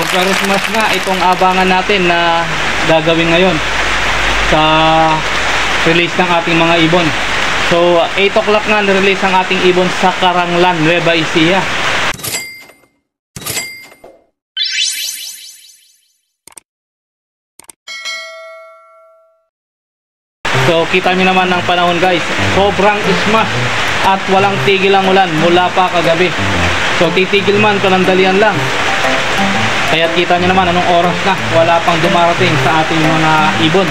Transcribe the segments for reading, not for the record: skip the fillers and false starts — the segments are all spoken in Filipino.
Magka-Christmas nga itong abangan natin na gagawin ngayon sa release ng ating mga ibon. So 8 o'clock nga na-release ang ating ibon sa Caranglan, Nueva Ecija. So kita nyo naman ng panahon guys, sobrang smash at walang tigil ang ulan mula pa kagabi. So titigil man panandalian lang. Kaya kita nyo naman anong oras na, wala pang dumarating sa ating mga ibon.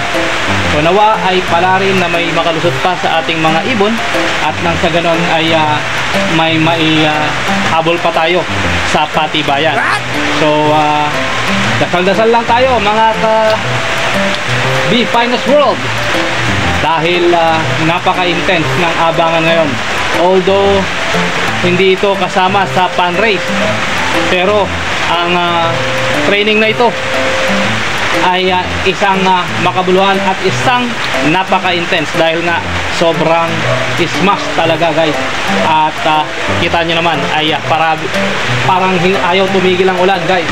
So nawa ay palarin na may makalusot pa sa ating mga ibon at nang sa ganon ay may habol pa tayo sa patibayan. So dasal-dasal lang tayo mga Finest World, dahil napaka-intense ng abangan ngayon. Although hindi ito kasama sa pan race, pero ang training na ito ay isang makabuluhan at isang napaka-intense dahil nga sobrang smash talaga guys. At kita nyo naman ay parang ayaw tumigil ang ulan guys.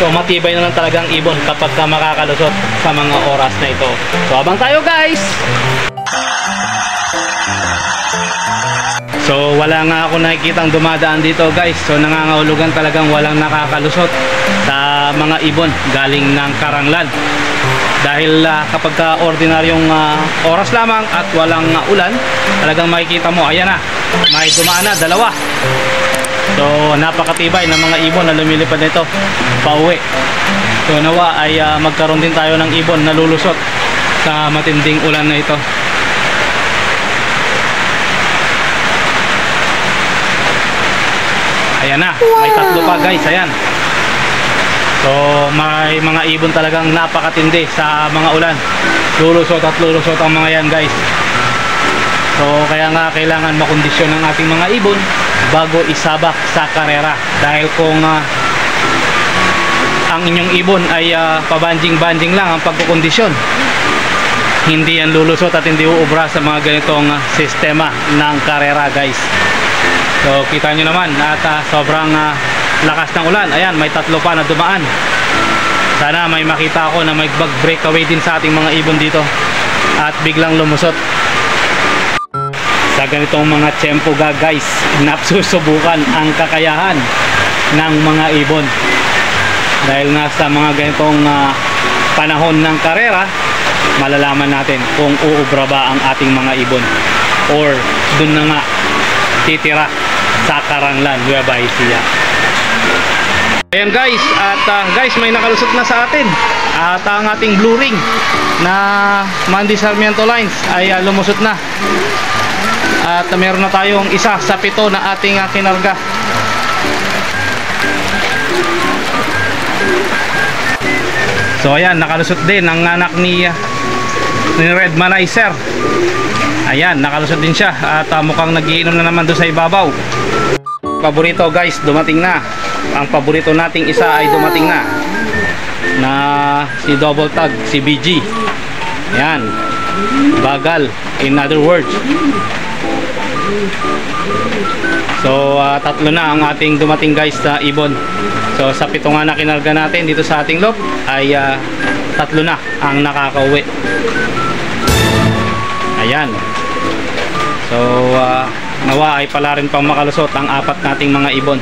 So matibay na lang talagang ibon kapag makakalusot sa mga oras na ito. So abang tayo guys. So wala nga ako nakikitang dumadaan dito guys. So nangangahulugan talagang walang nakakalusot sa mga ibon galing ng Caranglan. Dahil kapag ordinaryong oras lamang at walang ulan, talagang makikita mo, ayan na, may dumaan na, dalawa. So napakatibay ng mga ibon na lumilipad nito pauwi. So nawa ay magkaroon din tayo ng ibon na lulusot sa matinding ulan na ito. Ayan na, may tatlo pa guys, ayan. So may mga ibon talagang napakatindi sa mga ulan. Lulusot at lulusot ang mga yan guys. So kaya nga kailangan makondisyon ng ating mga ibon bago isabak sa karera. Dahil kung ang inyong ibon ay pabanjing-banjing lang ang pagkukondisyon, hindi yan lulusot at hindi uubra sa mga ganitong sistema ng karera guys. So kita nyo naman at sobrang lakas ng ulan. Ayan, may tatlo pa na dumaan. Sana may makita ako na may breakaway din sa ating mga ibon dito at biglang lumusot. Sa ganitong mga tiyempo guys, napsusubukan ang kakayahan ng mga ibon. Dahil nga sa mga ganitong panahon ng karera, malalaman natin kung uubra ba ang ating mga ibon or dun na nga titira sa Caranglan, Nueva Ecija. Ayan guys, at guys may nakalusot na sa atin at ang ating blue ring na Mandy Sarmiento Lines ay lumusot na. At meron na tayong isa sa 7 na ating kinarga. So ayan, nakalusot din ang anak ni Red Manizer. Ayan, nakalusot din siya at mukhang nagiinom na naman doon sa ibabaw. Paborito guys, dumating na. Ang paborito nating isa ay dumating na si double tag, si BG. Ayan, bagal, in other words. So tatlo na ang ating dumating guys sa ibon. So sa 7 nga na kinarga natin dito sa ating loop ay tatlo na ang nakakauwi. Ayan. So nawa ay pala rin pang makalusot ang 4 nating mga ibon.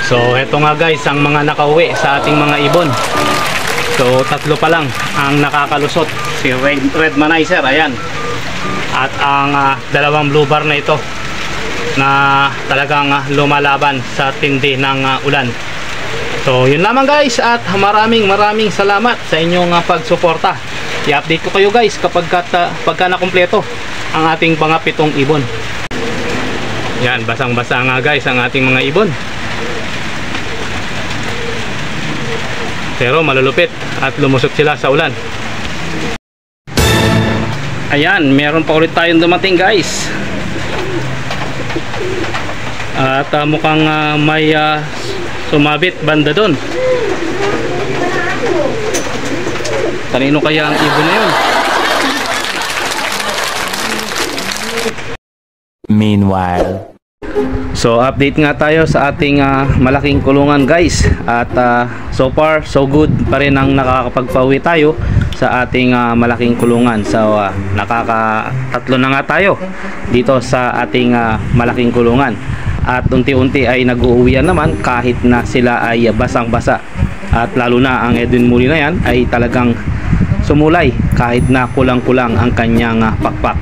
So eto nga guys ang mga nakauwi sa ating mga ibon. So tatlo pa lang ang nakakalusot, si Red Manizer, ayan. At ang dalawang blue bar na ito na talagang lumalaban sa tindi ng ulan. So yun lamang guys at maraming salamat sa inyong pagsuporta. I-update ko kayo guys pagka nakumpleto ang ating mga 7 ibon. Yan, basang-basa nga guys ang ating mga ibon. Pero malulupit at lumusot sila sa ulan. Ayan, meron pa ulit tayong dumating guys. At mukhang may sumabit banda doon. Kanino kaya ang ibon na yun? Meanwhile. So update nga tayo sa ating malaking kulungan guys. At so far so good pa rin ang nakakapagpauwi tayo sa ating malaking kulungan. So nakakatatlo na nga tayo dito sa ating malaking kulungan. At unti-unti ay nag-uuwian naman kahit na sila ay basang-basa. At lalo na ang Edwin Muli na yan ay talagang sumulay kahit na kulang-kulang ang kanyang pakpak.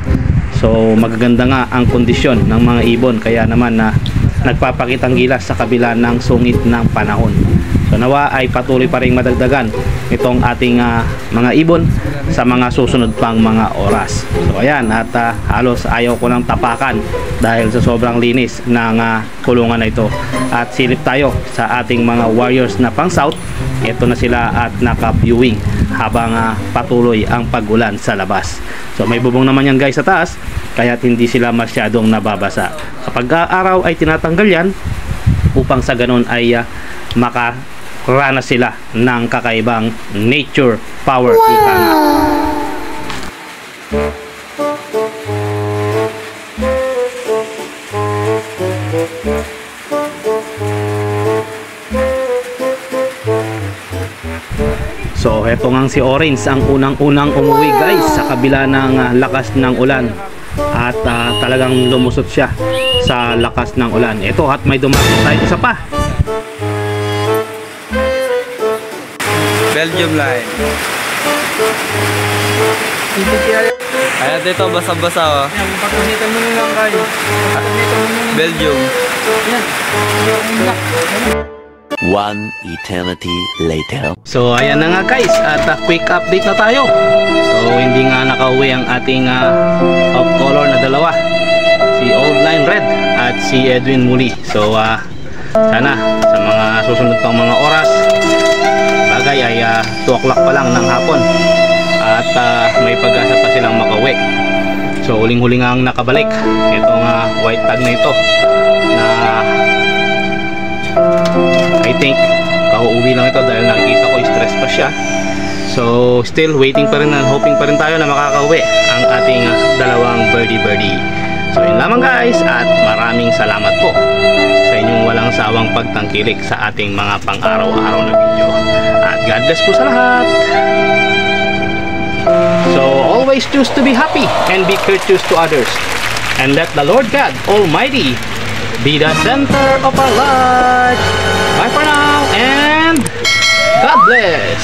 So magaganda nga ang kondisyon ng mga ibon, kaya naman na nagpapakitang gilas sa kabila ng sungit ng panahon. So nawa ay patuloy pa ring madagdagan itong ating mga ibon sa mga susunod pang mga oras. So ayan, at halos ayaw ko nang tapakan dahil sa sobrang linis ng kulungan na ito. At silip tayo sa ating mga warriors na pang south. Ito na sila at naka-viewing habang patuloy ang pag-ulan sa labas. So may bubong naman yan guys sa taas, kaya hindi sila masyadong nababasa. Kapag araw ay tinatanggal yan upang sa ganun ay makaranas sila ng kakaibang nature power. So eto nga si Orange ang unang-unang umuwi guys sa kabila ng lakas ng ulan. At talagang lumusot siya sa lakas ng ulan. Ito at may dumating tayo isa pa. Belgium line. Ayan dito, basa-basa oh. Ayan, pagkunitan mo lang kayo. Belgium. Ayan. One eternity later. So ayan na nga guys, at quick update na tayo. So hindi nga nakauwi ang ating off color na dalawa, si Old Line Red at si Edwin Muli. So sana sa mga susunod pang mga oras, bagay ay 2 o'clock pa lang ng hapon at may pag-asa pa silang makauwi. So huling-huling ang nakabalik itong white tag na ito na I think kauuwi lang ito dahil nakikita ko stress pa siya. So still waiting pa rin and hoping pa rin tayo na makakauwi ang ating dalawang birdie. So yun lamang guys, at maraming salamat po sa inyong walang sawang pagtangkilik sa ating mga pang-araw-araw na video. At God bless po sa lahat. So always choose to be happy and be courteous to others, and let the Lord God Almighty be the center of our life. Bye for now and God bless.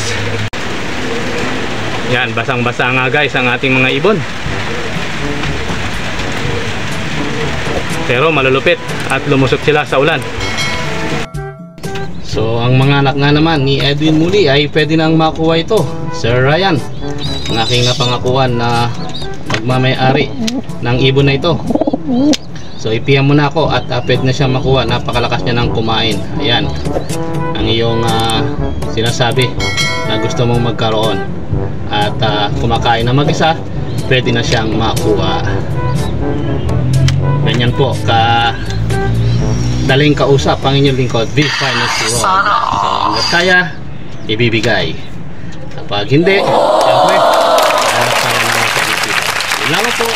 Yan, basang-basa nga guys ang ating mga ibon. Pero malulupit at lumusot sila sa ulan. So ang mga anak nga naman ni Edwin Muli ay pwede nang makuha ito. Sir Ryan, ang aking napangakuan na magmamay-ari ng ibon na ito. So ipiyan mo na ako at pwede na siya makuha. Napakalakas niya ng kumain. Ayan ang iyong sinasabi na gusto mong magkaroon. At kumakain na mag-isa, pwede na siyang makuha. Ganyan po ka daling kausap ang inyong lingkod, V-Finest World. So hanggat kaya, ibibigay. Kapag hindi, siyempre hanap tayo naman sa YouTube. Yun lang po.